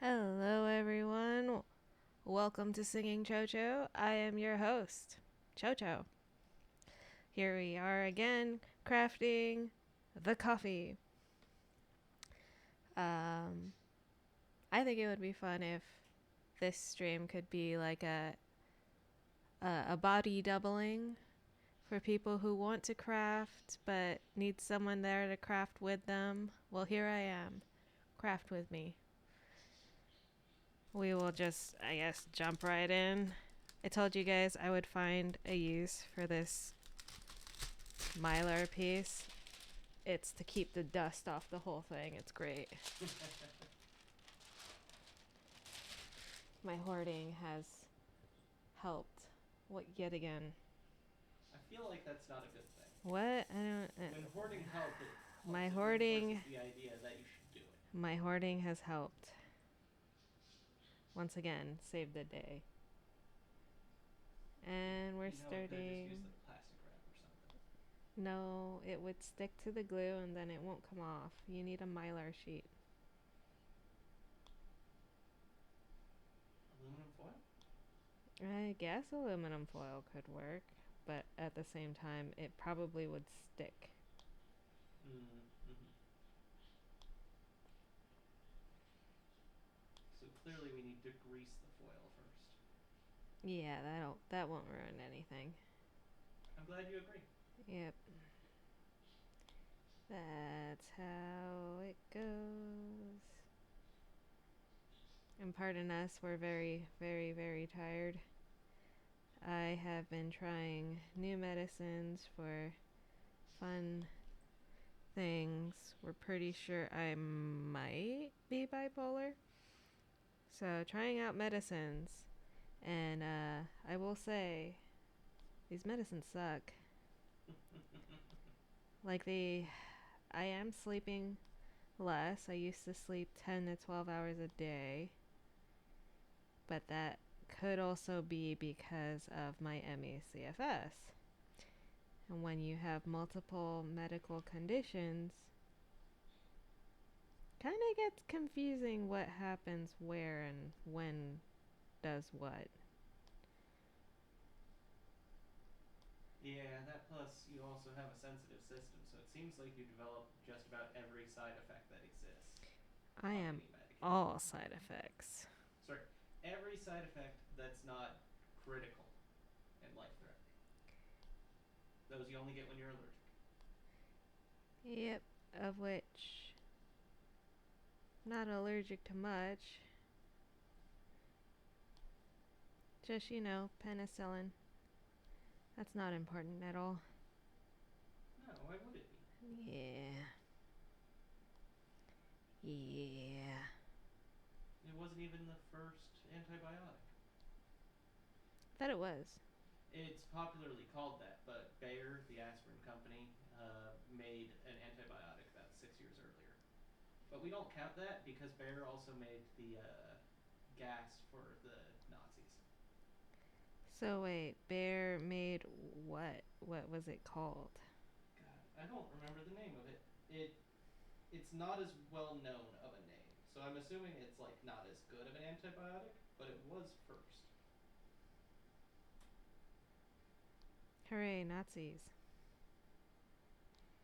Hello, everyone. Welcome to SingingChocho. I am your host, Chocho. Here we are again, crafting the coffee. Um, I think it would be fun if this stream could be like a body doubling for people who want to craft but need someone there to craft with them. Well, here I am. Craft with me. We will just, I guess, jump right in. I told you guys I would find a use for this Mylar piece. It's to keep the dust off the whole thing. It's great. My hoarding has helped. What yet again? I feel like that's not a good thing. What? I don't. When hoarding helps, My it reinforces hoarding. the idea that you should do it. My hoarding has helped. Once again, saved the day. And we're You know, could have just starting. used like plastic wrap or something. No, it would stick to the glue and then it won't come off. You need a Mylar sheet. Aluminum foil? I guess aluminum foil could work, but at the same time, it probably would stick. Mm-hmm. So clearly we need to grease the foil first. Yeah, that won't ruin anything. I'm glad you agree. Yep. That's how it goes. And pardon us, we're very, very, very tired. I have been trying new medicines for fun things. We're pretty sure I might be bipolar. So, trying out medicines. And I will say, these medicines suck. Like, I am sleeping less. I used to sleep 10 to 12 hours a day. But that could also be because of my ME/CFS. And when you have multiple medical conditions, kind of gets confusing what happens where and when does what. Yeah, that plus you also have a sensitive system, so it seems like you develop just about every side effect that exists I on am any medication. all side effects. Sorry, every side effect that's not critical and life threatening. Those you only get when you're allergic. Yep, of which not allergic to much. Just, penicillin. That's not important at all. No, why would it be? Yeah. Yeah. It wasn't even the first antibiotic. Thought it was. It's popularly called that, but Bayer, the aspirin company, made an antibiotic about 6 years earlier. But we don't count that because Bayer also made the gas for the Nazis. So wait, Bear made what? What was it called? God, I don't remember the name of it. It's not as well known of a name, so I'm assuming it's like not as good of an antibiotic, but it was first. Hooray, Nazis.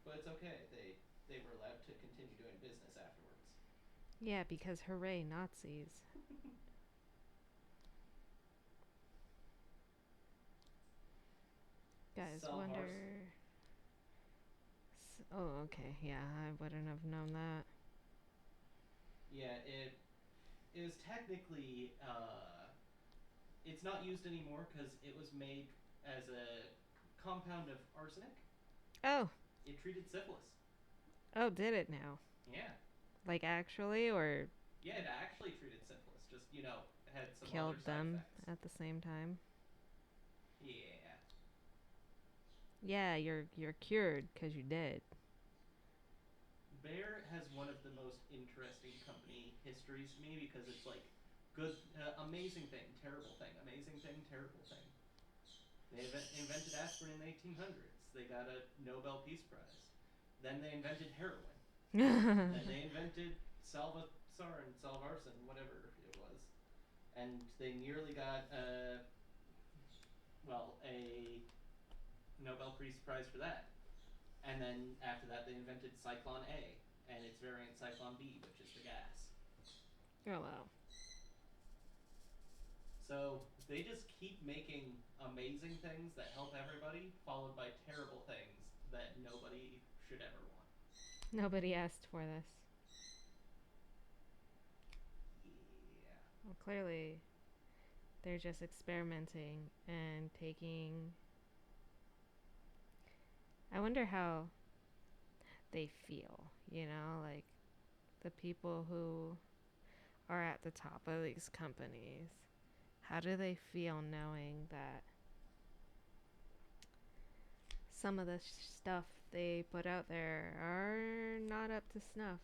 But it's okay. They were allowed to continue doing business afterwards. Yeah, because hooray, Nazis. Guys, Some wonder. arson. Oh, okay. Yeah, I wouldn't have known that. Yeah, it is technically it's not used anymore because it was made as a compound of arsenic. Oh, It treated syphilis. oh, did it now? Yeah, Like actually, or yeah, it actually treated syphilis. Just had some other killed side them effects. at the same time? Yeah, Yeah, you're cured because you did. Bayer has one of the most interesting company histories to me because it's like good, amazing thing, terrible thing, amazing thing, terrible thing. They invented aspirin in the 1800s. They got a Nobel Peace Prize. Then they invented heroin. Then they invented Pixar and solve arson, whatever it was, and they nearly got a Nobel Peace Prize for that. And then after that, they invented Cyclone A and its variant Cyclone B, which is the gas. Oh wow. So they just keep making amazing things that help everybody, followed by terrible things that nobody should ever want. Nobody asked for this. Yeah. Well, clearly they're just experimenting and taking. I wonder how they feel, like the people who are at the top of these companies. How do they feel knowing that some of the stuff they put out there are not up to snuff?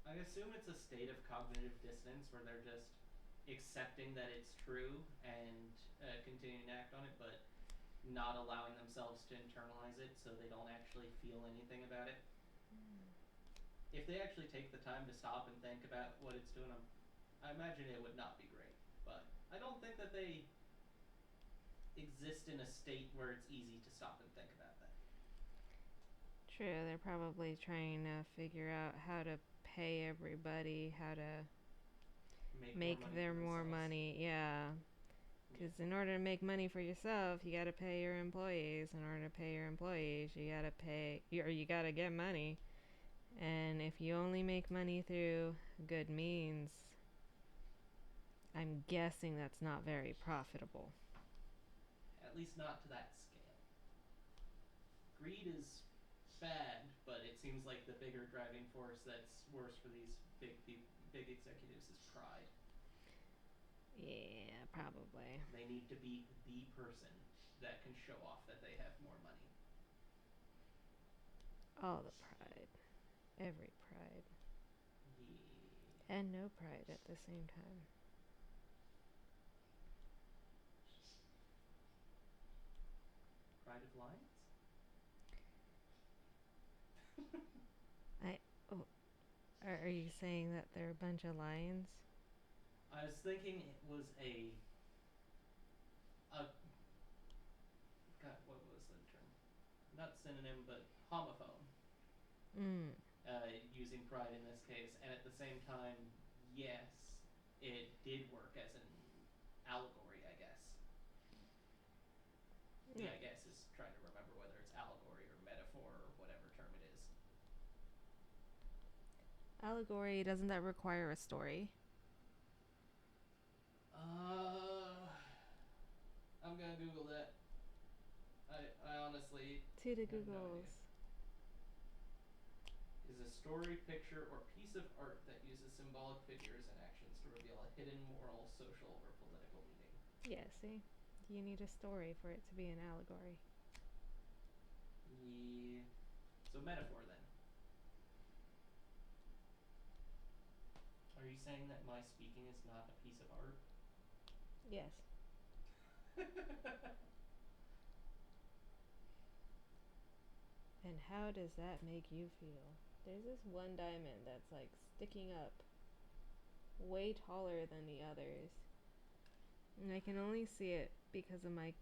I assume it's a state of cognitive dissonance where they're just accepting that it's true and continuing to act on it, but not allowing themselves to internalize it so they don't actually feel anything about it. If they actually take the time to stop and think about what it's doing, I imagine it would not be great. But I don't think that they exist in a state where it's easy to stop and think about that. True, they're probably trying to figure out how to pay everybody, how to Make more make money their for more themselves. money. Yeah. Yeah. Because in order to make money for yourself, you got to pay your employees. In order to pay your employees, you got to pay, or you got to get money. And if you only make money through good means, I'm guessing that's not very profitable. At least not to that scale. Greed is bad, but it seems like the bigger driving force that's worse for these big executives is pride. Yeah, probably. They need to be the person that can show off that they have more money. All the pride. Every pride. Yeah. And no pride at the same time. Pride of Lions? I. Oh, are you saying that they're a bunch of lions? I was thinking it was a God, what was the term? Not synonym, but homophone. Mm. Using pride in this case, and at the same time, yes, it did work as an allegory, I guess. The Yeah. I guess is trying to remember whether it's allegory or metaphor or whatever term it is. Allegory, doesn't that require a story? I'm gonna Google that. I honestly To the have no idea. Googles. Is a story, picture, or piece of art that uses symbolic figures and actions to reveal a hidden moral, social, or political meaning. Yeah, see? You need a story for it to be an allegory. Yeah. So metaphor then. Are you saying that my speaking is not a piece of art? Yes. And how does that make you feel? There's this one diamond that's like sticking up way taller than the others. And I can only see it because of my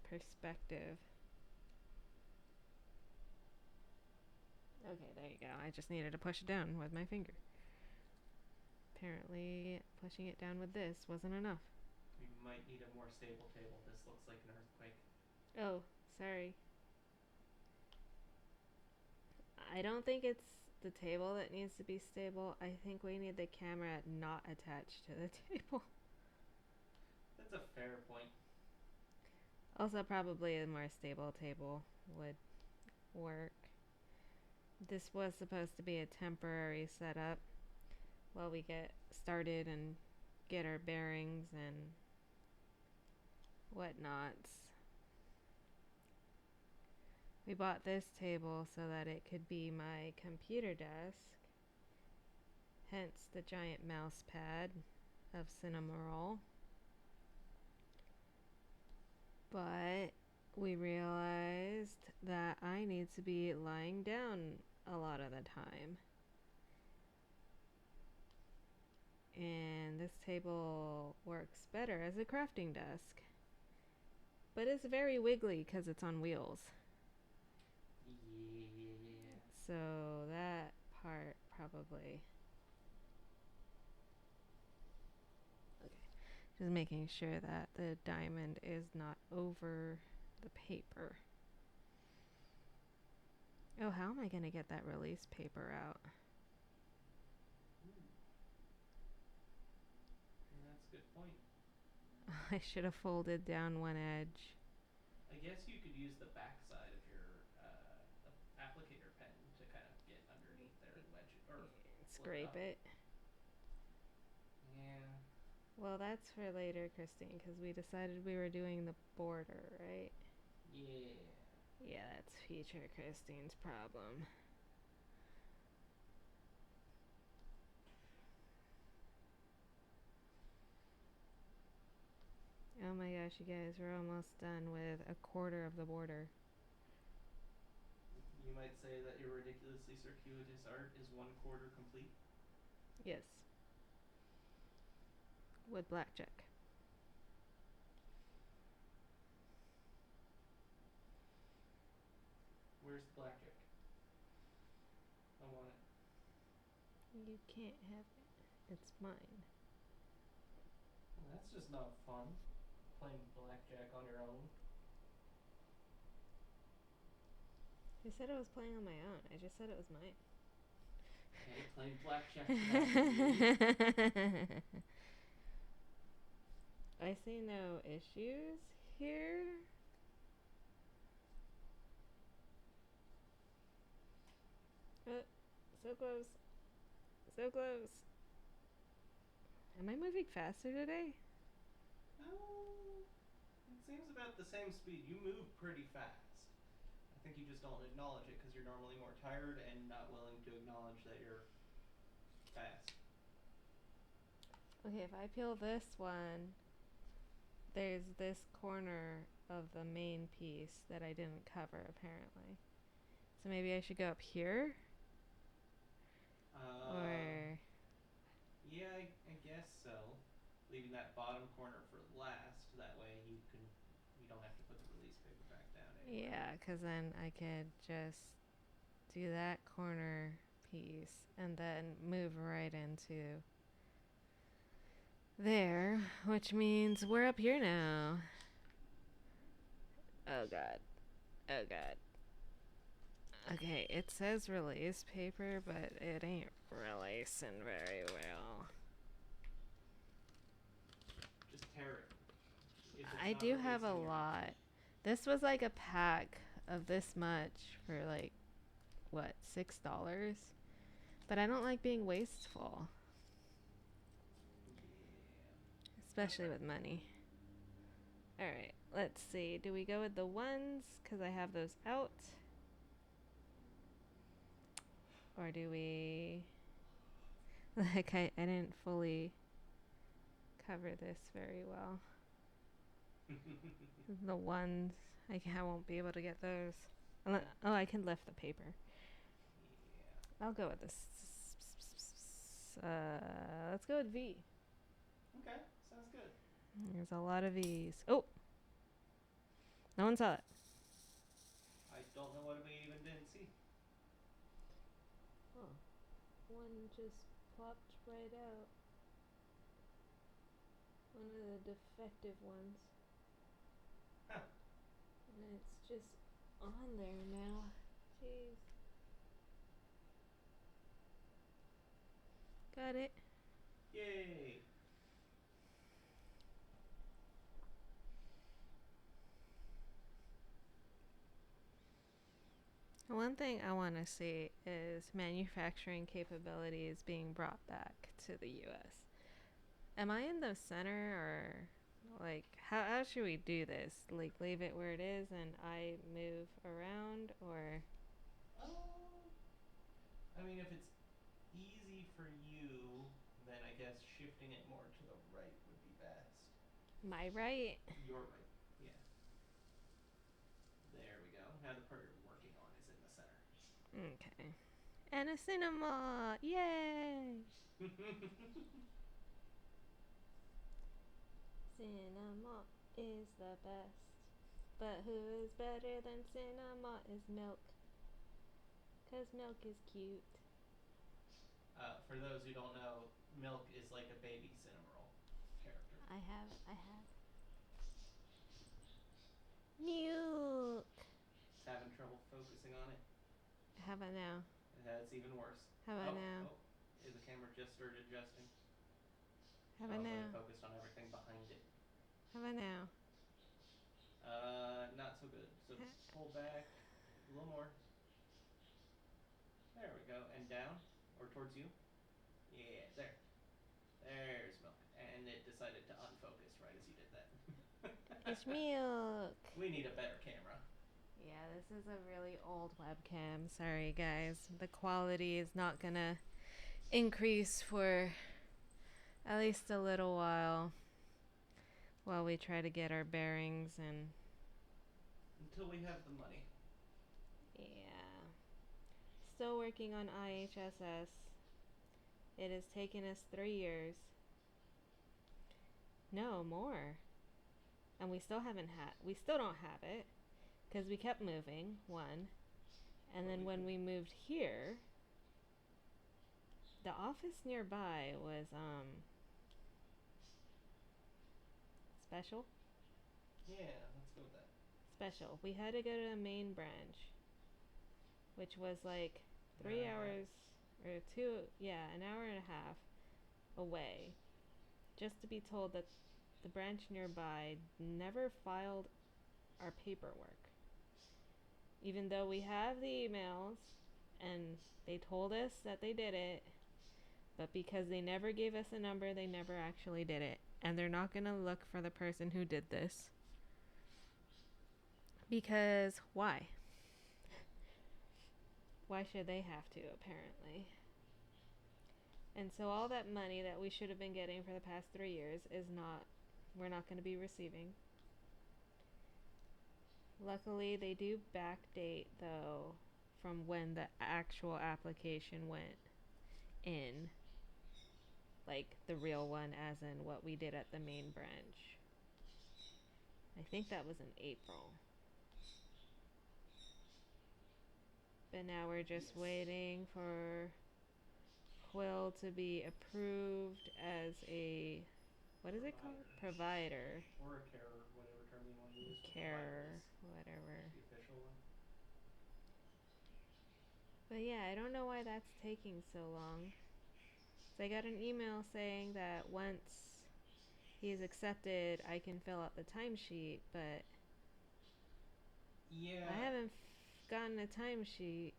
perspective. Okay, there you go. I just needed to push it down with my finger. Apparently, pushing it down with this wasn't enough. We might need a more stable table. This looks like an earthquake. Oh, sorry. I don't think it's the table that needs to be stable. I think we need the camera not attached to the table. That's a fair point. Also, probably a more stable table would work. This was supposed to be a temporary setup while we get started and get our bearings and whatnots. We bought this table so that it could be my computer desk, hence the giant mouse pad of Cinema Roll. But we realized that I need to be lying down a lot of the time. And this table works better as a crafting desk. But it's very wiggly because it's on wheels. Yeah. So that part probably. Okay. Just making sure that the diamond is not over the paper. Oh, how am I going to get that release paper out? Ooh. Yeah, that's a good point. I should have folded down one edge. I guess you could use the backside of your applicator pen to kind of get underneath there and wedge it or flip it Scrape up. it. Yeah. Well, that's for later, Christine, because we decided we were doing the border, right? Yeah. Yeah, that's future Christine's problem. Oh my gosh, you guys, we're almost done with a quarter of the border. You might say that your ridiculously circuitous art is 1/4 complete. Yes. With blackjack. Where's the blackjack? I want it. You can't have it. It's mine. Well, that's just not fun. Playing blackjack on your own. I said I was playing on my own. I just said it was mine. Okay, playing blackjack without me. I see no issues here. So close. So close. Am I moving faster today? Oh, it seems about the same speed. You move pretty fast. I think you just don't acknowledge it because you're normally more tired and not willing to acknowledge that you're fast. Okay, if I peel this one, there's this corner of the main piece that I didn't cover apparently. So maybe I should go up here? Uh, Or yeah, I guess so. Leaving that bottom corner for last. That way you don't have to put the release paper back down anyway. yeah, because then I could just do that corner piece and then move right into there, which means we're up here now. Oh god. Oh god. Okay, it says release paper, but it ain't releasing very well. Just tear it. If it's I not do have a releasing, you're lot. This was like a pack of this much for like what, $6? But I don't like being wasteful, yeah. especially Okay. with money. All right, let's see. Do we go with the ones cuz I have those out? Or do we like I didn't fully cover this very well. The ones I won't be able to get those. Oh, I can lift the paper. Yeah. I'll go with this. Let's go with V. Okay, sounds good. There's a lot of V's. Oh, no one saw it. I don't know what we even didn't see. Oh, one just plopped right out. One of the defective ones. Huh. And it's just on there now. Jeez. Got it. Yay. One thing I want to see is manufacturing capabilities being brought back to the US. Am I in the center or like how should we do this? Like leave it where it is and I move around or I mean, if it's easy for you, then I guess shifting it more to the right would be best. my right? Your right. Yeah. There we go. Now the part you're working on is in the center. Okay. And a cinema! Yay! Cinema is the best. But who is better than cinema is milk. 'Cause milk is cute. For those who don't know, Milk is like a baby Cinnamoroll character. I have. Milk! It's having trouble focusing on it. How about now? It's even worse. How about now? Oh, the camera just started adjusting. How So about hopefully it now? focused on everything behind it. How about now? Not so good. So pull back a little more. There we go. And down or towards you. Yeah, there. There's Milk. And it decided to unfocus right as you did that. It's milk! We need a better camera. Yeah, this is a really old webcam. Sorry, guys. The quality is not gonna increase for at least a little while we try to get our bearings and Until we have the money. yeah. Still working on IHSS. It has taken us 3 years. No, more. And we still don't have it because we kept moving, one. And then when we moved here, the office nearby was special. Yeah, let's go with that. Special. We had to go to the main branch, which was like 3 hours or an hour and a half away, just to be told that the branch nearby never filed our paperwork. Even though we have the emails and they told us that they did it, but because they never gave us a number, they never actually did it. And they're not going to look for the person who did this. Because why? Why should they have to, apparently? And so all that money that we should have been getting for the past 3 years we're not going to be receiving. Luckily, they do backdate, though, from when the actual application went in. Like the real one, as in what we did at the main branch. I think that was in April. But now we're just waiting for Quill to be approved as a, what is it called? Provider. Or a carer, whatever term you want to use. Carer, whatever. The official one. But yeah, I don't know why that's taking so long. So I got an email saying that once he's accepted, I can fill out the timesheet, but yeah, I haven't gotten a timesheet.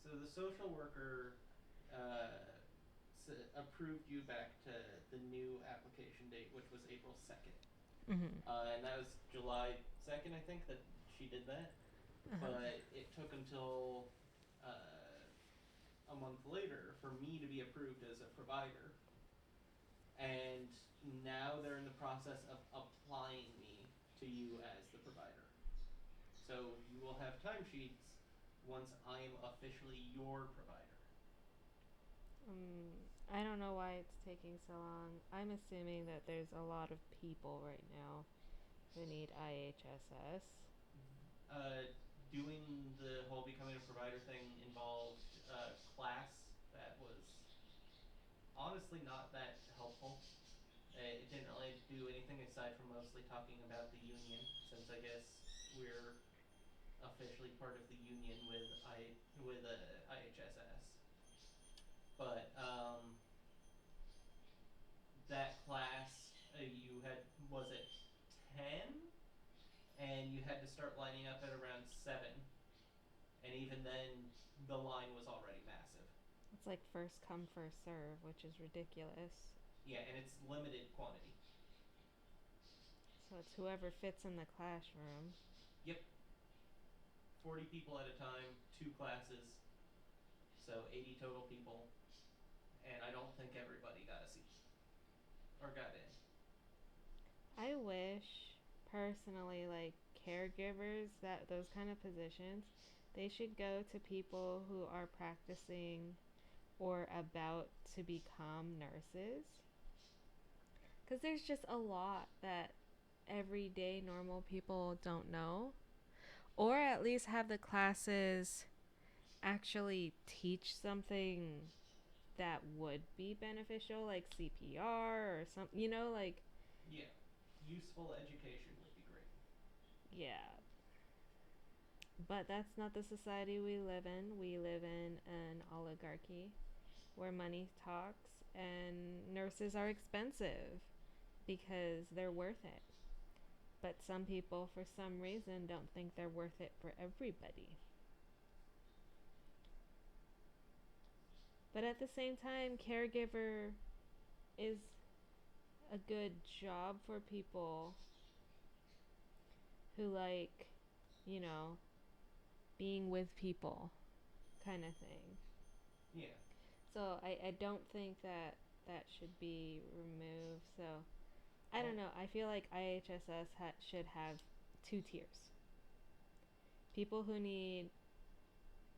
So the social worker approved you back to the new application date, which was April 2nd. Mm-hmm. And that was July 2nd, I think, that she did that. But it took until a month later for me to be approved as a provider. And now they're in the process of applying me to you as the provider. So you will have timesheets once I am officially your provider. I don't know why it's taking so long. I'm assuming that there's a lot of people right now who need IHSS. Doing the whole becoming a provider thing involved a class that was honestly not that helpful. It didn't really do anything aside from mostly talking about the union, since I guess we're officially part of the union with IHSS. But that class, you had, was it 10? And you had to start lining up at around 7. And even then, the line was already massive. It's like first come, first serve, which is ridiculous. Yeah, and it's limited quantity. So it's whoever fits in the classroom. Yep. 40 people at a time, 2 classes. So 80 total people. And I don't think everybody got a seat. Or got in. I wish, personally, like caregivers, that those kind of positions, they should go to people who are practicing or about to become nurses. Because there's just a lot that everyday normal people don't know, or at least have the classes actually teach something that would be beneficial, like CPR or something, like, Yeah, useful education would be great. yeah. But that's not the society we live in. We live in an oligarchy where money talks and nurses are expensive because they're worth it. But some people, for some reason, don't think they're worth it for everybody. But at the same time, caregiver is a good job for people who like, you know, being with people kind of thing. Yeah. So I don't think that that should be removed. So I don't Well, know. I feel like IHSS should have two tiers. People who need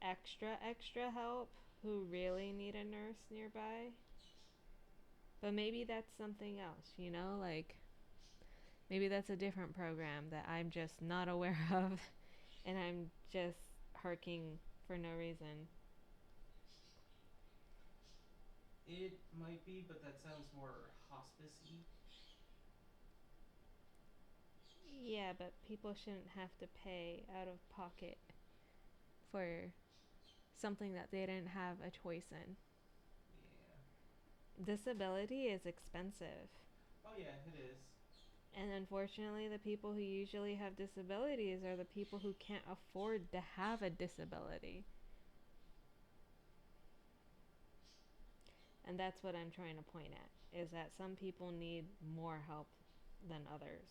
extra help, who really need a nurse nearby. But maybe that's something else, like maybe that's a different program that I'm just not aware of and I'm just harking for no reason. it might be, but that sounds more hospice-y. Yeah, but people shouldn't have to pay out of pocket for something that they didn't have a choice in. Yeah. Disability is expensive. Oh yeah, it is. And unfortunately, the people who usually have disabilities are the people who can't afford to have a disability. And that's what I'm trying to point at, is that some people need more help than others.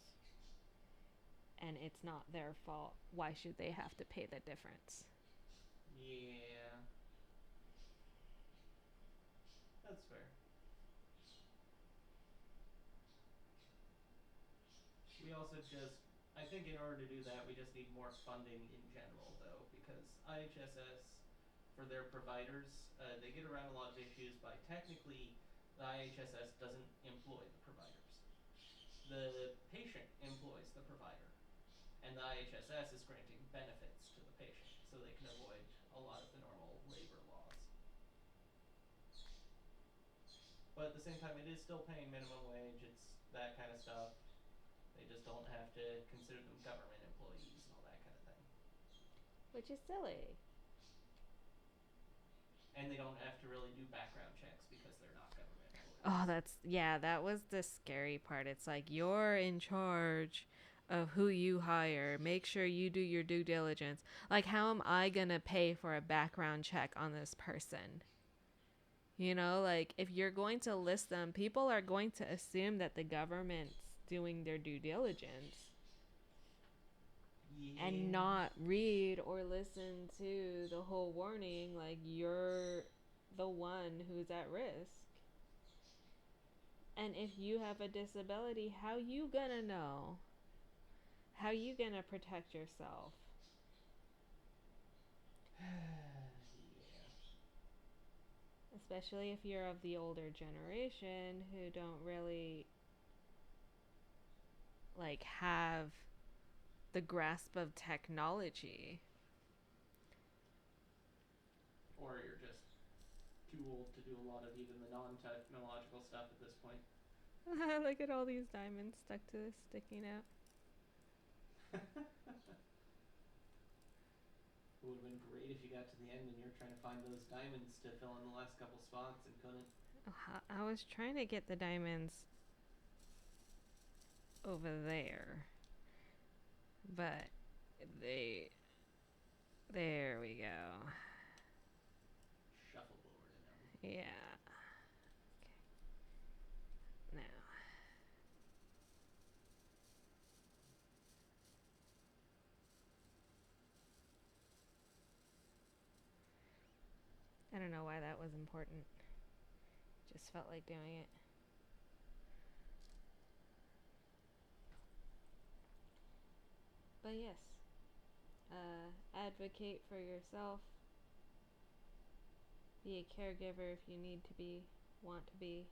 And it's not their fault. Why should they have to pay the difference? Yeah, that's fair. We also just, I think in order to do that, we just need more funding in general, though, because IHSS, for their providers, they get around a lot of issues by technically the IHSS doesn't employ the providers. The patient employs the provider, and the IHSS is granting benefits to the patient so they can avoid a lot of the normal labor laws. But at the same time, it is still paying minimum wage, it's that kind of stuff. They just don't have to consider them government employees and all that kind of thing. Which is silly. And they don't have to really do background checks because they're not government Oh, employees. yeah, that was the scary part. It's like you're in charge of who you hire. Make sure you do your due diligence. Like, how am I going to pay for a background check on this person? Like if you're going to list them, people are going to assume that the government's doing their due diligence and Yeah. not read or listen to the whole warning like you're the one who's at risk. And if you have a disability, how you gonna know? How you gonna protect yourself? Yeah. Especially if you're of the older generation who don't really like have the grasp of technology. Or you're just too old to do a lot of even the non technological stuff at this point. Look at all these diamonds stuck to this sticking out. It would have been great if you got to the end and you're trying to find those diamonds to fill in the last couple spots and couldn't. I was trying to get the diamonds over there, but they. There we go. Shuffleboard in them. Yeah. Now, I don't know why that was important. Just felt like doing it. But yes, advocate for yourself. Be a caregiver if you need to be, want to be.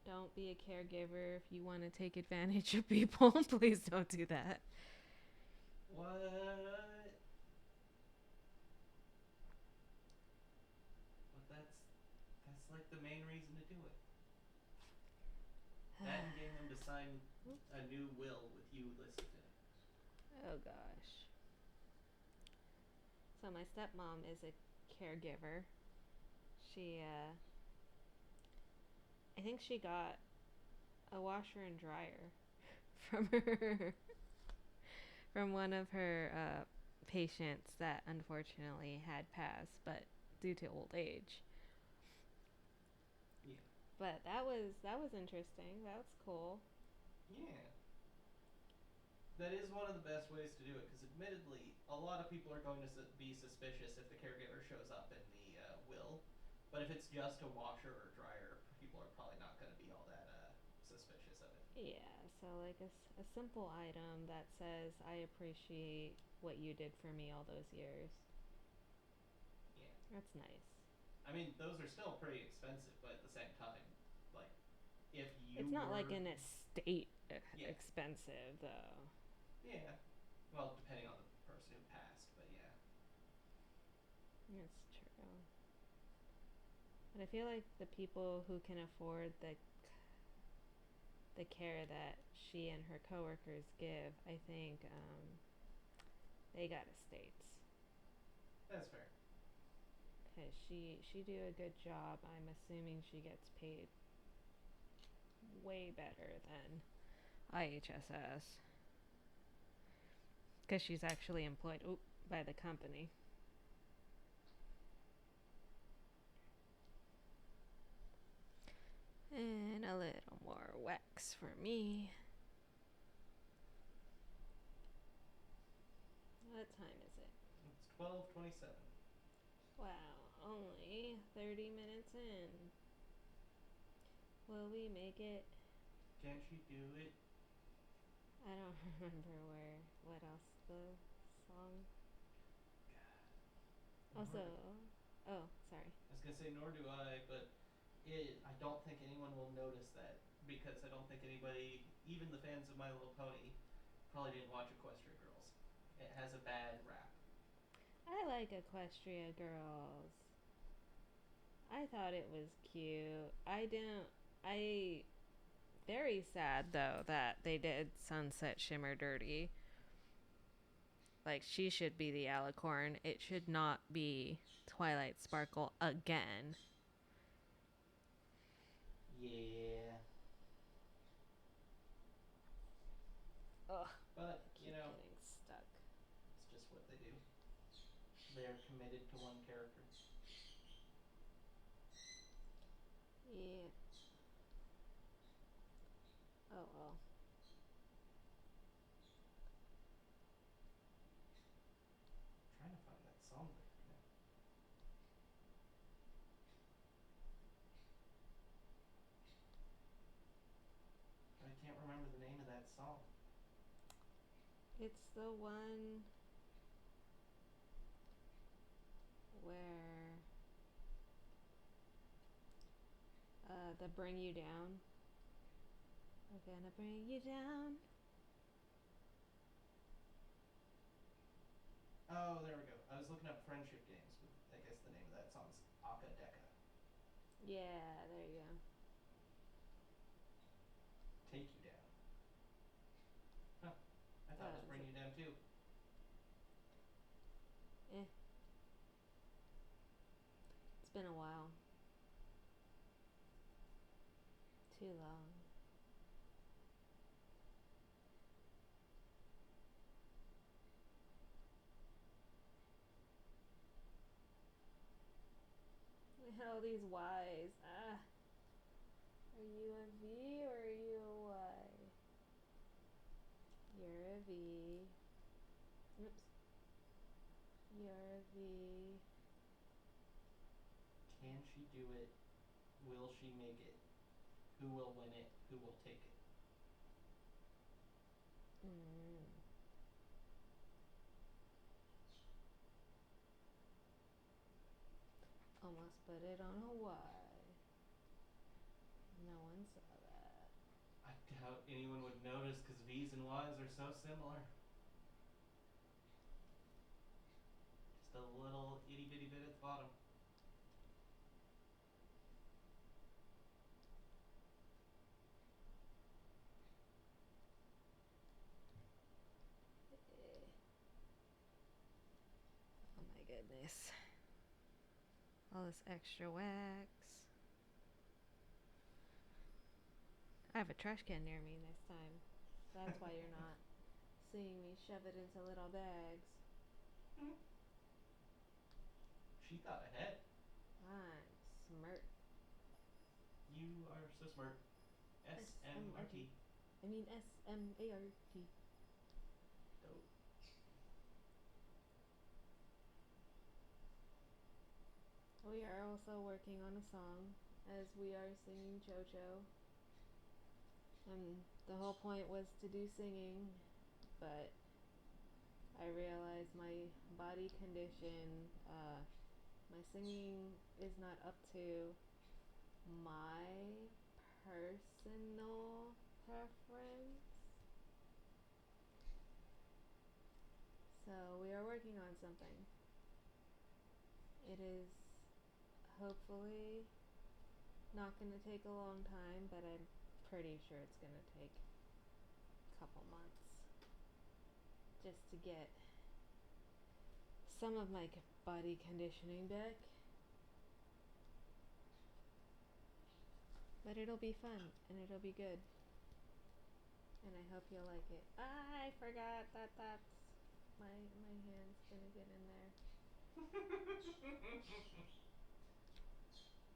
Don't be a caregiver if you want to take advantage of people. Please don't do that. What? But that's like the main reason to do it. That and getting them to sign a new will with you listed in it. Oh gosh. So my stepmom is a caregiver. She I think she got a washer and dryer from her from one of her patients that unfortunately had passed, but due to old age. Yeah. But that was interesting. That was cool. Yeah. That is one of the best ways to do it because, admittedly, a lot of people are going to be suspicious if the caregiver shows up in the will. But if it's just a washer or dryer, people are probably not going to be all that suspicious of it. Yeah, so like a simple item that says I appreciate what you did for me all those years. Yeah. That's nice. I mean, those are still pretty expensive, but at the same time, like, if you It's not like were. an estate Yeah. expensive though. Yeah. Well, depending on the person who passed, but yeah. That's true. But I feel like the people who can afford the care that she and her coworkers give, I think they got estates. That's fair. Cause she do a good job. I'm assuming she gets paid way better than IHSS. Because she's actually employed by the company. And a little more wax for me. What time is it? It's 12:27. Wow, only 30 minutes in. Will we make it? Can't she do it? I don't remember what else the song. Also, oh, sorry. I was gonna say nor do I, but I don't think anyone will notice that because I don't think anybody, even the fans of My Little Pony, probably didn't watch Equestria Girls. It has a bad rap. I like Equestria Girls. I thought it was cute. I didn't. I. Very sad though that they did Sunset Shimmer Dirty. Like, she should be the Alicorn. It should not be Twilight Sparkle again. Yeah. Ugh. But, I keep getting stuck. it's just what they do. They're committed to one character. Yeah. Oh well. I'm trying to find that song lyric now. But I can't remember the name of that song. It's the one where the Bring You Down. We're gonna bring you down. Oh, there we go. I was looking up friendship games, but I guess the name of that song's Aka Deka. Yeah, there you go. Take You Down. Huh. I thought it was Bring You Down too. Eh. It's been a while. Too long. All these Y's. Ah. Are you a V or are you a Y? You're a V. Oops. You're a V. Can she do it? Will she make it? Who will win it? Who will take it? Mm. Almost put it on a Y. No one saw doubt anyone would notice because V's and Y's are so similar. Just a little itty bitty bit at the bottom. Oh my goodness. All this extra wax. I have a trash can near me this time. That's why you're not seeing me shove it into little bags. She thought ahead. I'm smart. You are so smart. SMRT. I mean SMART. Dope. We are also working on a song as we are singing Chocho. The whole point was to do singing, but I realized my body condition, my singing is not up to my personal preference. So we are working on something. It is hopefully not going to take a long time, but I'm pretty sure it's going to take a couple months just to get some of my body conditioning back. But it'll be fun and it'll be good. And I hope you'll like it. I forgot that that's my hand's gonna get in there.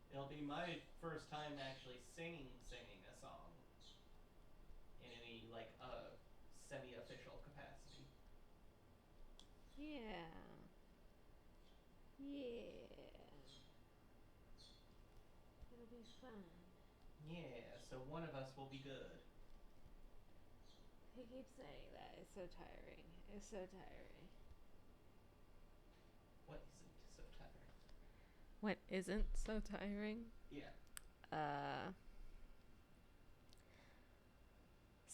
It'll be my first time actually singing a song in any like semi-official capacity. Yeah. It'll be fun. Yeah, so one of us will be good. He keeps saying that. It's so tiring. It's so tiring. What isn't so tiring? What isn't so tiring? Yeah.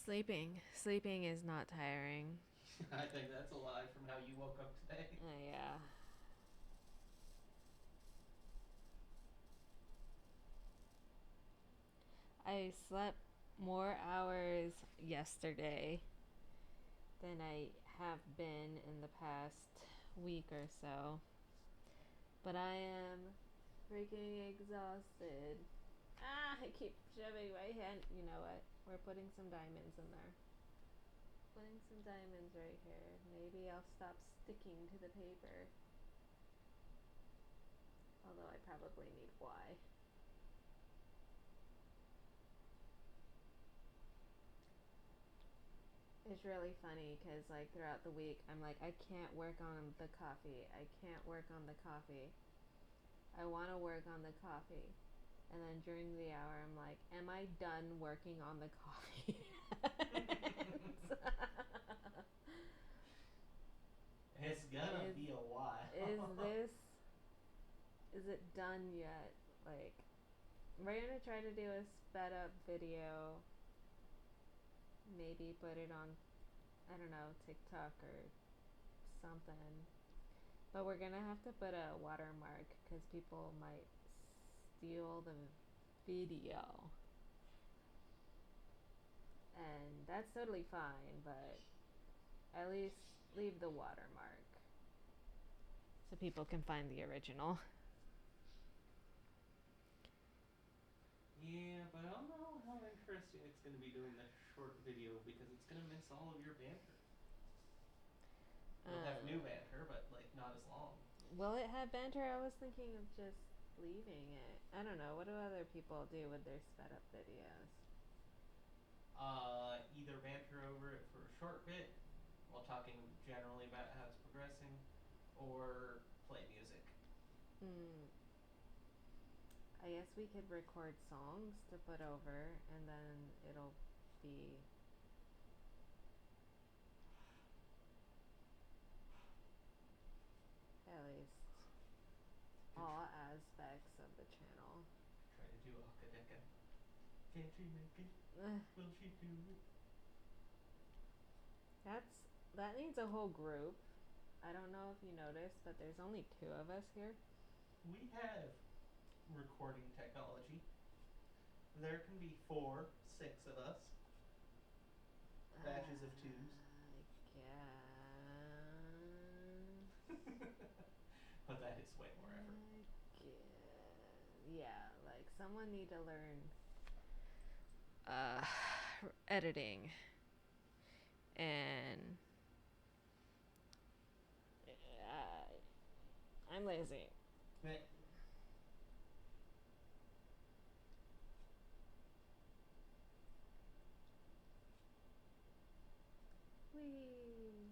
Sleeping. Sleeping is not tiring. I think that's a lie from how you woke up today. Yeah. I slept more hours yesterday than I have been in the past week or so. But I am freaking exhausted. I keep shoving my hand. You know what? We're putting some diamonds in there. Putting some diamonds right here. Maybe I'll stop sticking to the paper. Although I probably need Y. It's really funny because like throughout the week I'm like, I can't work on the coffee. I can't work on the coffee. I want to work on the coffee. And then during the hour I'm like, am I done working on the coffee? It's gonna be a while. Is it done yet? Like, we're gonna try to do a sped up video. Maybe put it on, I don't know, TikTok or something. But we're gonna have to put a watermark because people might steal the video. And that's totally fine, but at least leave the watermark so people can find the original. Yeah, but I don't know how interesting it's going to be doing the short video because it's going to miss all of your banter. You'll have new banter, but like not as long. Will it have banter? I was thinking of just leaving it. I don't know. What do other people do with their sped up videos? Either banter over it for a short bit while talking generally about how it's progressing, or play music. I guess we could record songs to put over, and then it'll be at least all aspects of the channel. Try to do Akadeka. Can't she make it? Ugh, Will she do it? that's that needs a whole group. I don't know if you noticed, but there's only two of us here. We have recording technology. There can be 4, 6 of us. Batches of twos. But that is way more effort. Yeah, like someone need to learn uh, editing and I'm lazy. Meh. Whee!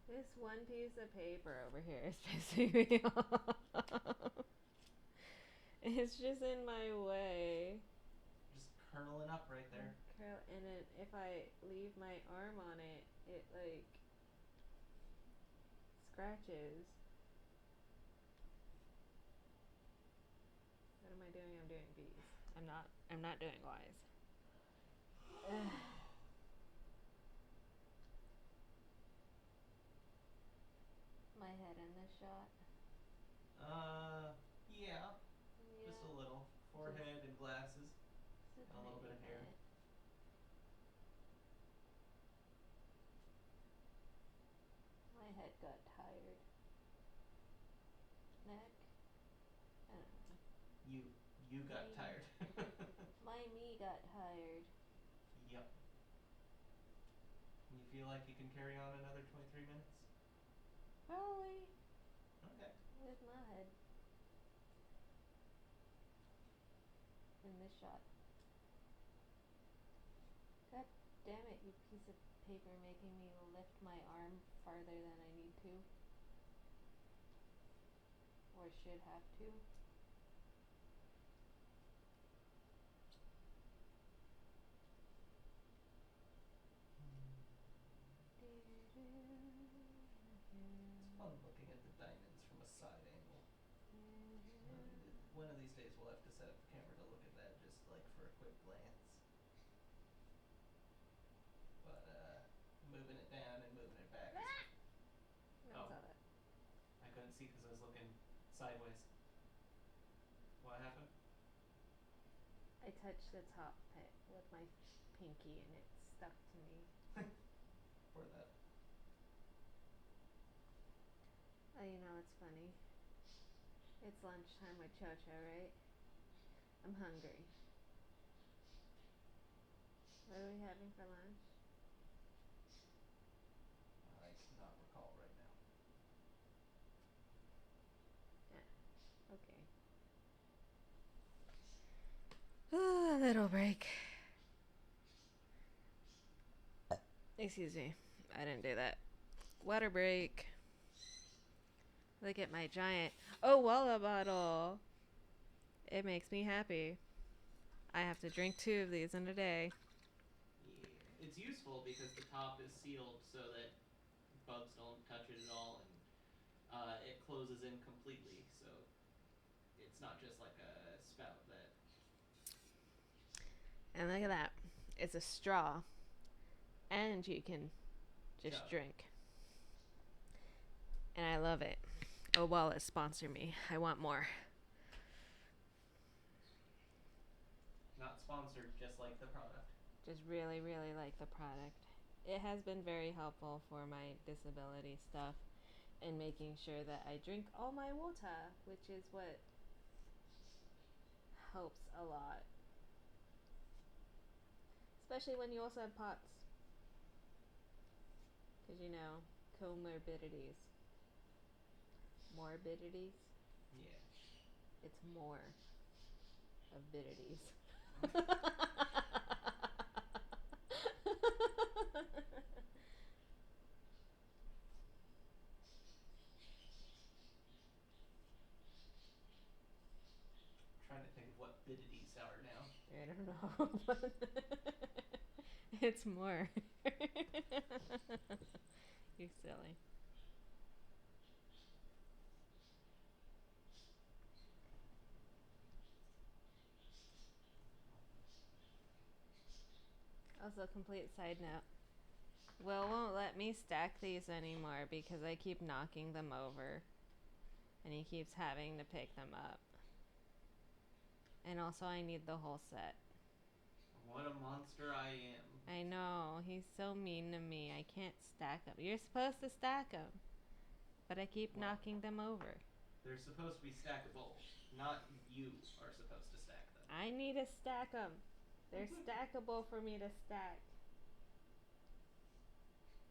This one piece of paper over here is pissing me off. It's just in my way. Just curling up right there. And if I leave my arm on it, it like scratches. What am I doing? I'm doing B's. I'm not doing Y's. My head in this shot. Yeah. Yeah. Just a little. Forehead and glasses. Just And a little bit of hair. bit. My head got tired. Neck? I don't know. You got tired. My me got tired. Yep. You feel like you can carry on another 23 minutes? Probably. Okay. With my head. In this shot. God damn it, you piece of paper making me lift my arm farther than I need to. Or should have to. It's fun looking at the diamonds from a side angle. One of these days we'll have to set up the camera to look at that just like for a quick glance. But moving it down and moving it back is... No one saw that. I couldn't see because I was looking sideways. What happened? I touched the top pit with my pinky and it stuck to me. For that. Oh, you know what's funny? It's lunchtime with Chocho, right? I'm hungry. What are we having for lunch? I cannot recall right now. Okay. A little break. Excuse me. I didn't do that. Water break. Look at my giant Walla bottle. It makes me happy. I have to drink 2 of these in a day. Yeah. It's useful because the top is sealed so that bugs don't touch it at all, and it closes in completely, so it's not just like a spout that... And look at that. It's a straw. And you can just Chug. drink. And I love it. Walla, sponsor me. I want more. Not sponsored, just like the product. Just really, really like the product. It has been very helpful for my disability stuff and making sure that I drink all my water, which is what helps a lot. Especially when you also have POTS. Because, you know, comorbidities. Morbidities? Yeah. It's more avidities. Trying to think of what biddities are now. I don't know. But it's more. You're silly. Also, complete side note. Will won't let me stack these anymore because I keep knocking them over. And he keeps having to pick them up. And also, I need the whole set. What a monster I am. I know, he's so mean to me. I can't stack them. You're supposed to stack them. But I keep knocking them over. They're supposed to be stackable, not you are supposed to stack them. I need to stack them. They're stackable for me to stack.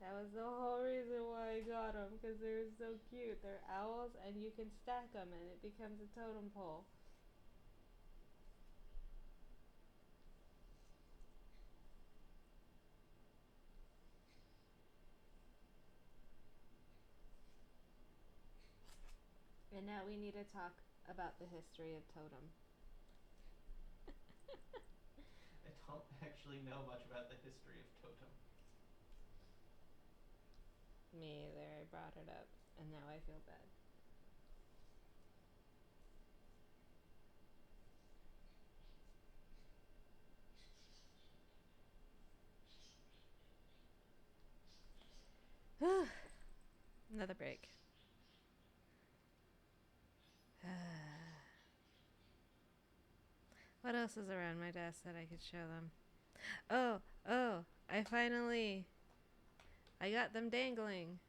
That was the whole reason why I got them, because they're so cute. They're owls, and you can stack them, and it becomes a totem pole. And now we need to talk about the history of totem. I don't actually know much about the history of totem. Me either. I brought it up, and now I feel bad. Another break. What else is around my desk that I could show them? Oh, I got them dangling.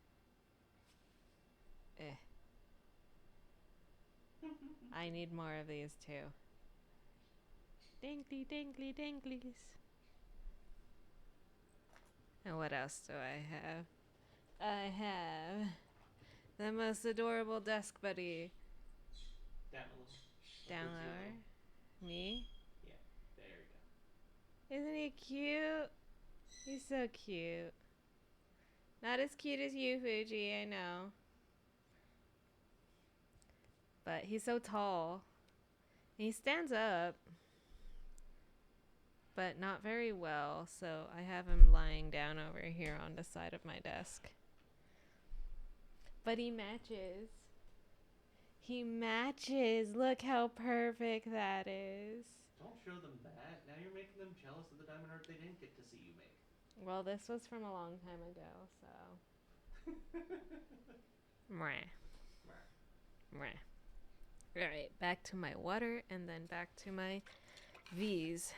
I need more of these too. Dangly, dangly, danglies. And what else do I have? I have the most adorable desk buddy. Down a little. Down lower. Me? Yeah, there you go. Isn't he cute? He's so cute. Not as cute as you, Fuji, I know. But he's so tall. He stands up, but not very well, so I have him lying down over here on the side of my desk. But he matches. He matches. Look how perfect that is. Don't show them that. Now you're making them jealous of the diamond art they didn't get to see you make. Well, this was from a long time ago, so. Mwah. Mwah. Alright, back to my water and then back to my V's.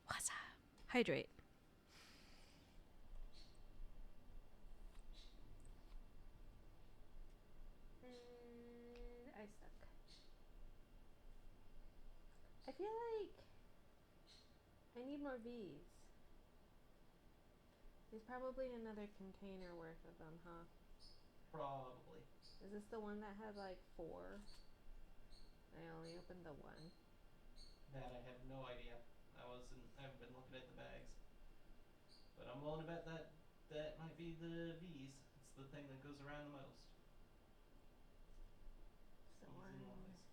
What's up? Hydrate. And I stuck. I feel like I need more V's. There's probably another container worth of them, huh? Probably. Is this the one that had like 4? I only opened the one. That I have no idea. I haven't been looking at the bags. But I'm willing to bet that might be the V's. It's the thing that goes around the most. So V's and Y's.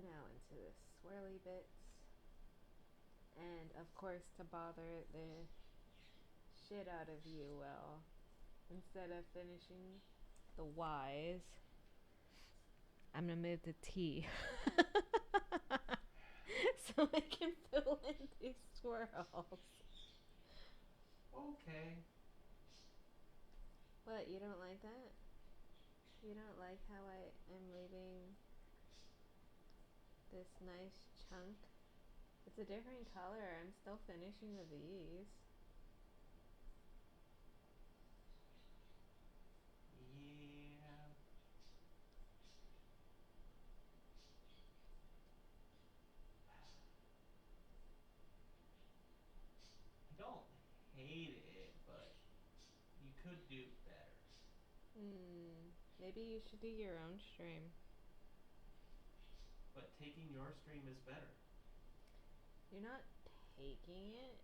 Now into the swirly bits. And of course, to bother the shit out of you, Will, instead of finishing the Y's, I'm gonna move the T. So I can fill in these swirls. Okay. What, you don't like that? You don't like how I am leaving this nice chunk? It's a different color. I'm still finishing the V's. Yeah. I don't hate it, but you could do better. Maybe you should do your own stream. But taking your stream is better. You're not taking it.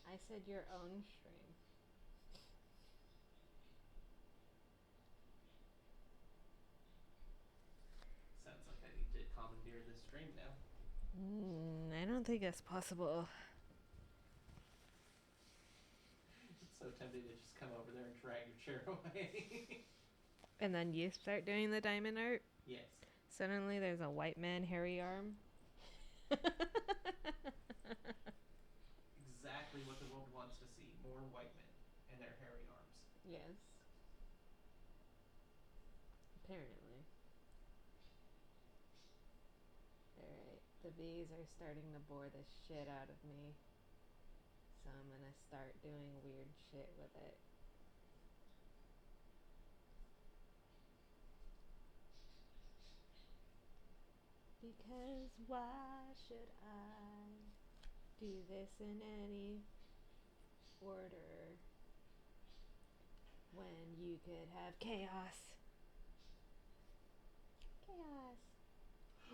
I said your own stream. Sounds like I need to commandeer this stream now. I I don't think that's possible. It's so tempting to just come over there and drag your chair away. And then you start doing the diamond art. Yes. Suddenly there's a white man hairy arm. Exactly what the world wants to see. More white men and their hairy arms. Yes. Apparently. Alright, the bees are starting to bore the shit out of me. So I'm gonna start doing weird shit with it. Because why should I do this in any order when you could have chaos? Chaos.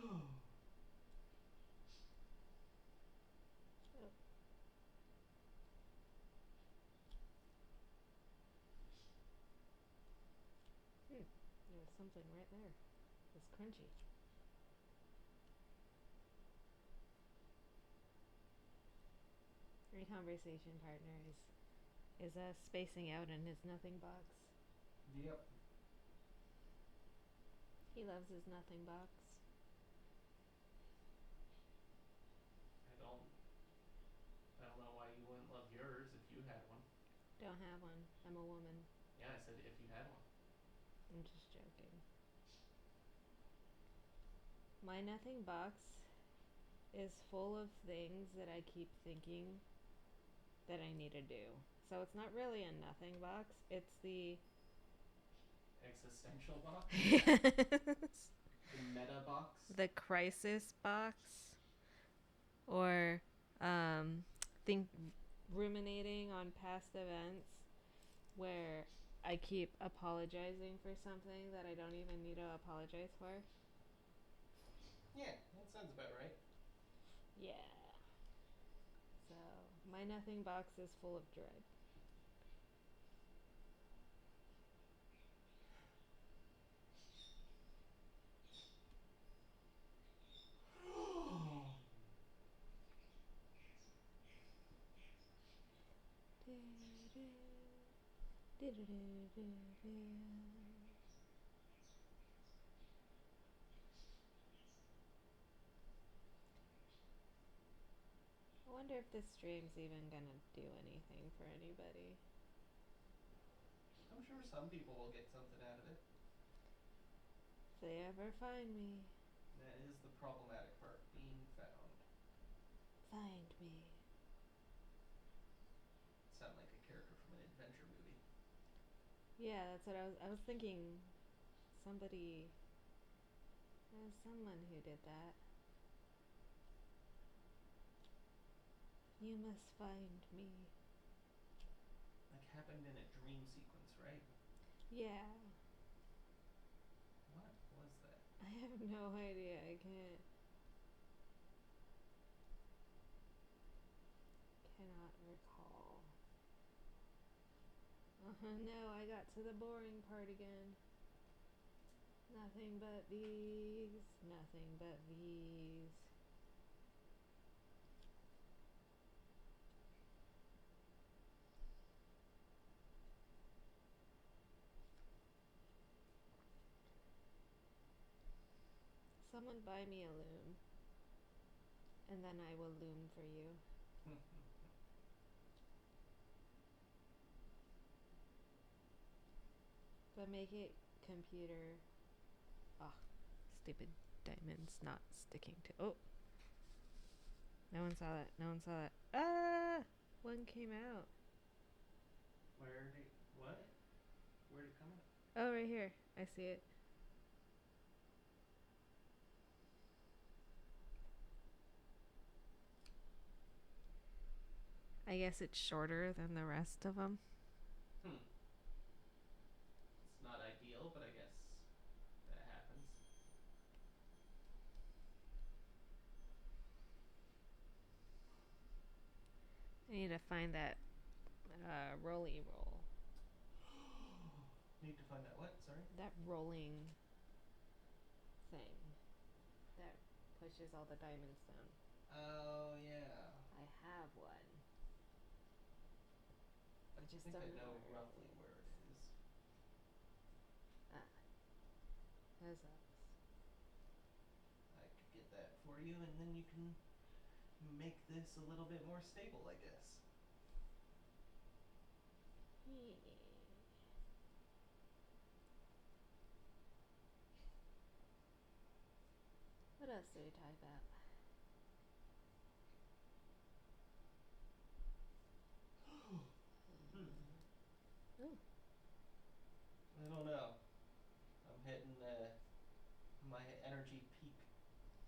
Oh. There was something right there. It's crunchy. My conversation partner is spacing out in his nothing box. Yep. He loves his nothing box. I don't know why you wouldn't love yours if you had one. Don't have one. I'm a woman. Yeah, I said if you had one. I'm just joking. My nothing box is full of things that I keep thinking that I need to do. So it's not really a nothing box. It's the Existential box? yes. The meta box? The crisis box. Or think ruminating on past events where I keep apologizing for something that I don't even need to apologize for. Yeah, that sounds about right. Yeah. So, my nothing box is full of dread. I wonder if this stream's even gonna do anything for anybody. I'm sure some people will get something out of it. If they ever find me. That is the problematic part, being found. Find me. Sound like a character from an adventure movie. Yeah, that's what I was thinking. Somebody. There's someone who did that. You must find me. Like happened in a dream sequence, right? Yeah. What was that? I have no idea. I cannot recall. No, I got to the boring part again. Nothing but these. Nothing but these. Someone buy me a loom. And then I will loom for you. But make it computer. Ah, stupid diamonds not sticking to. Oh. No one saw that. No one saw that. Ah! One came out. Where did what? Where did it come out? Oh, right here. I see it. I guess it's shorter than the rest of them. It's not ideal, but I guess that happens. I need to find that rolly roll. Need to find that what? Sorry? That rolling thing that pushes all the diamonds down. Oh yeah. I have one. I I just think don't I know know where it roughly where is. it is. Ah, huzzas. I could get that for you, and then you can make this a little bit more stable, I guess. What else did we talk about? Hmm. Ooh. I don't know. I'm hitting my energy peak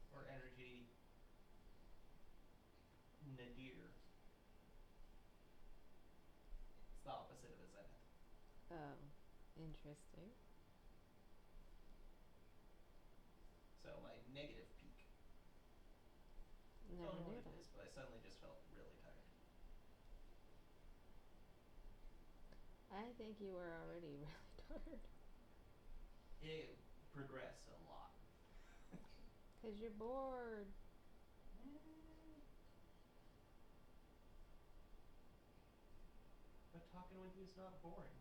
or energy nadir. It's the opposite of a zenith. Oh, interesting. So my negative peak. Never Don't know what knew it that. is, but I suddenly just felt really tired. I think you were already really tired. It progressed a lot. Because you're bored. But talking with you is not boring.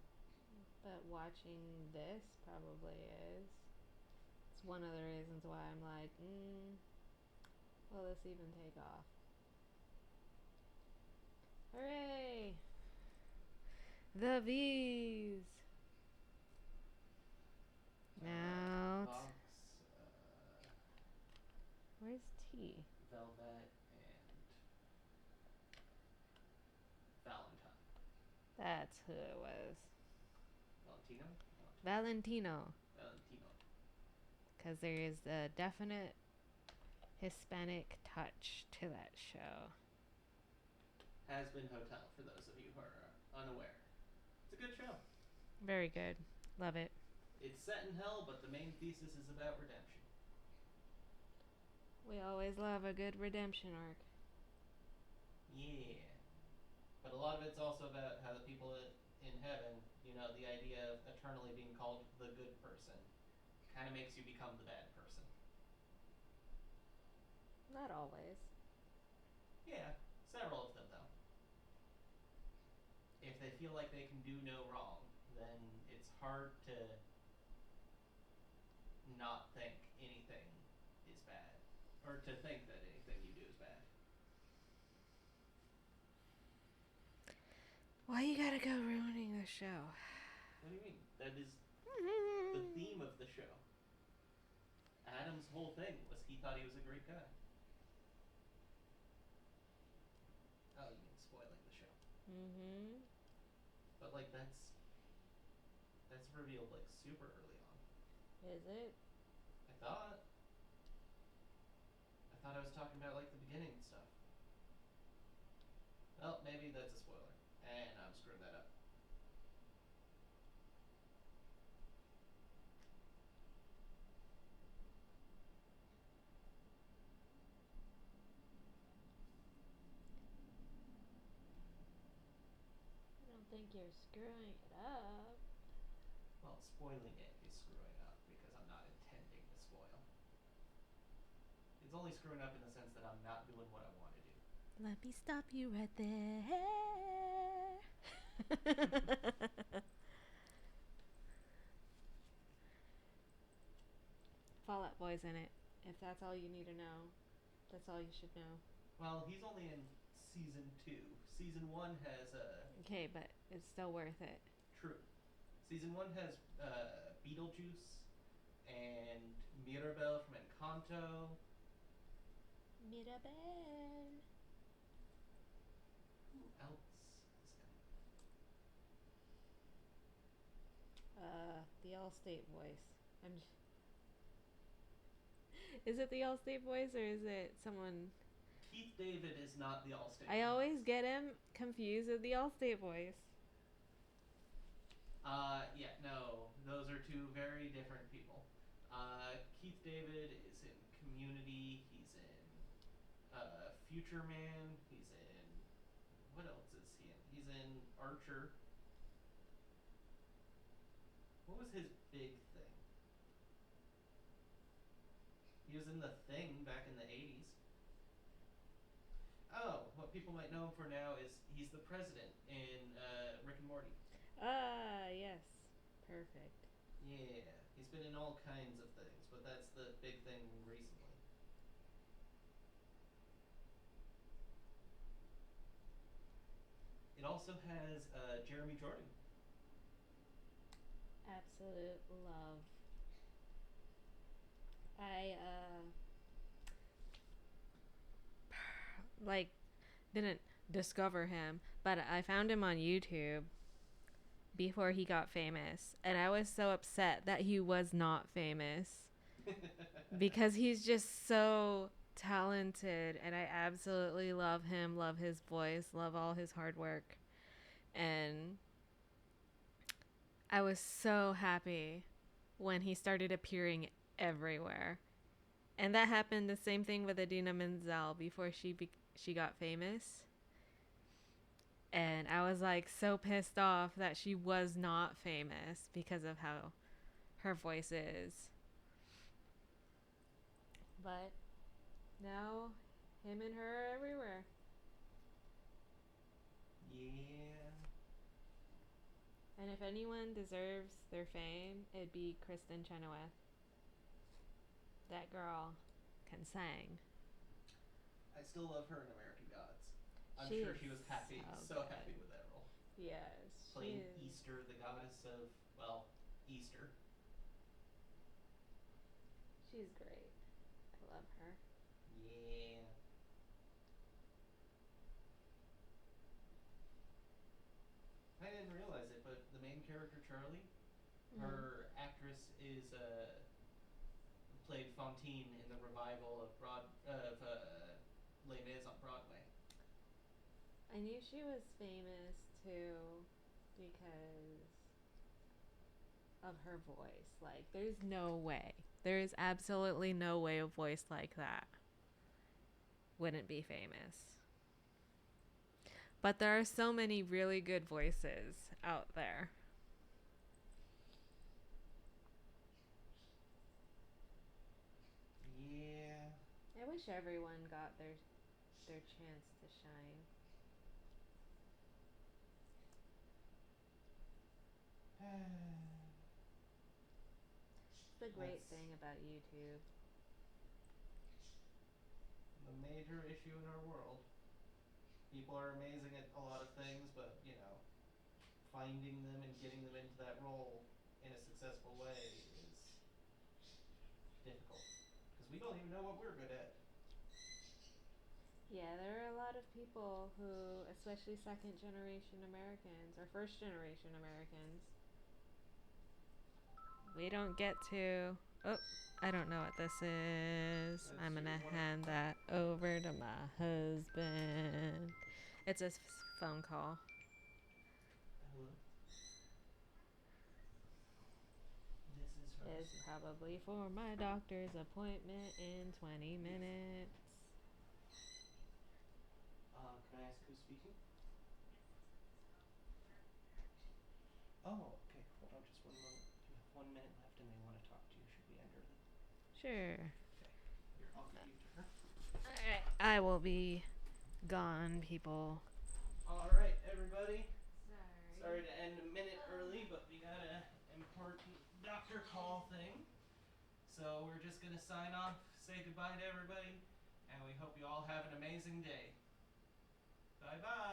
But watching this probably is. It's one of the reasons why I'm like, will this even take off? Hooray! The V's! Now, Vox, where's T? Velvet, and Valentine. That's who it was. Valentino? Valentino. Valentino. Because there is a definite Hispanic touch to that show. Has-Been Hotel, for those of you who are unaware. It's a good show. Very good. Love it. It's set in hell, but the main thesis is about redemption. We always love a good redemption arc. Yeah. But a lot of it's also about how the people in heaven, the idea of eternally being called the good person, kind of makes you become the bad person. Not always. Yeah, several of them, though. If they feel like they can do no wrong, then it's hard to not think anything is bad. Or to think that anything you do is bad. Why you gotta go ruining the show? What do you mean? That is the theme of the show. Adam's whole thing was he thought he was a great guy. Oh, you mean spoiling the show? Mm-hmm. But like that's revealed like super early on. Is it? I thought. I thought I was talking about like the beginning stuff. Well, maybe that's a spoiler, and I'm screwing that up. I don't think you're screwing it up. Well, spoiling it is screwing up because I'm not intending to spoil. It's only screwing up in the sense that I'm not doing what I want to do. Let me stop you right there. Fall Out Boy's in it. If that's all you need to know, that's all you should know. Well, he's only in season 2. Season 1 has Okay, but it's still worth it. True. Season 1 has Beetlejuice and Mirabel from Encanto. Mirabel. Who else is in The Allstate voice. I'm. Is it the Allstate voice or is it someone? Keith David is not the Allstate. I always get him confused with the Allstate voice. Yeah, no, those are two very different people. Keith David is in Community. He's in Future Man. He's in what else is he in? He's in Archer. What was his big thing? He was in The Thing back in the 80s. what people might know him for now is he's the president in Rick and Morty. Ah, yes. Perfect. Yeah, he's been in all kinds of things, but that's the big thing recently. It also has Jeremy Jordan. Absolute love. I like didn't discover him, but I found him on YouTube before he got famous, and I was so upset that he was not famous because he's just so talented, and I absolutely love him, love his voice, love all his hard work. And I was so happy when he started appearing everywhere. And that happened the same thing with Adina Menzel before she got famous. And I was like so pissed off that she was not famous because of how her voice is. But now him and her are everywhere. Yeah. And if anyone deserves their fame, it'd be Kristen Chenoweth. That girl can sing. I still love her in American Gods. I'm She sure is she was happy, so good. happy with that role. Yes, she Playing is. Easter, the goddess of, well, Easter. She's great. I love her. Yeah. I didn't realize it, but the main character, Charlie, her actress is played Fantine in the revival of Les Mis on Broadway. I knew she was famous too because of her voice. Like, there's no way. There is absolutely no way a voice like that wouldn't be famous. But there are so many really good voices out there. Yeah. I wish everyone got their chance to shine. It's the great That's thing about YouTube. the major issue in our world. People are amazing at a lot of things, but, finding them and getting them into that role in a successful way is difficult. Because we don't even know what we're good at. Yeah, there are a lot of people who, especially second generation Americans or first generation Americans, we don't get to. Oh, I don't know what this is. That's I'm gonna one hand that over to my husband. It's a phone call. Hello. This is her. It's probably for my doctor's appointment in 20 minutes. Can I ask who's speaking? Oh, okay. Hold on just one moment. You have 1 minute left and they want to talk to you. Should we end early? Sure. Okay. Here, I'll give you to her. Alright, I will be gone, people. Alright, everybody. Sorry Sorry. to end a minute early, but we got an important doctor call thing. So we're just going to sign off, say goodbye to everybody, and we hope you all have an amazing day. Bye-bye.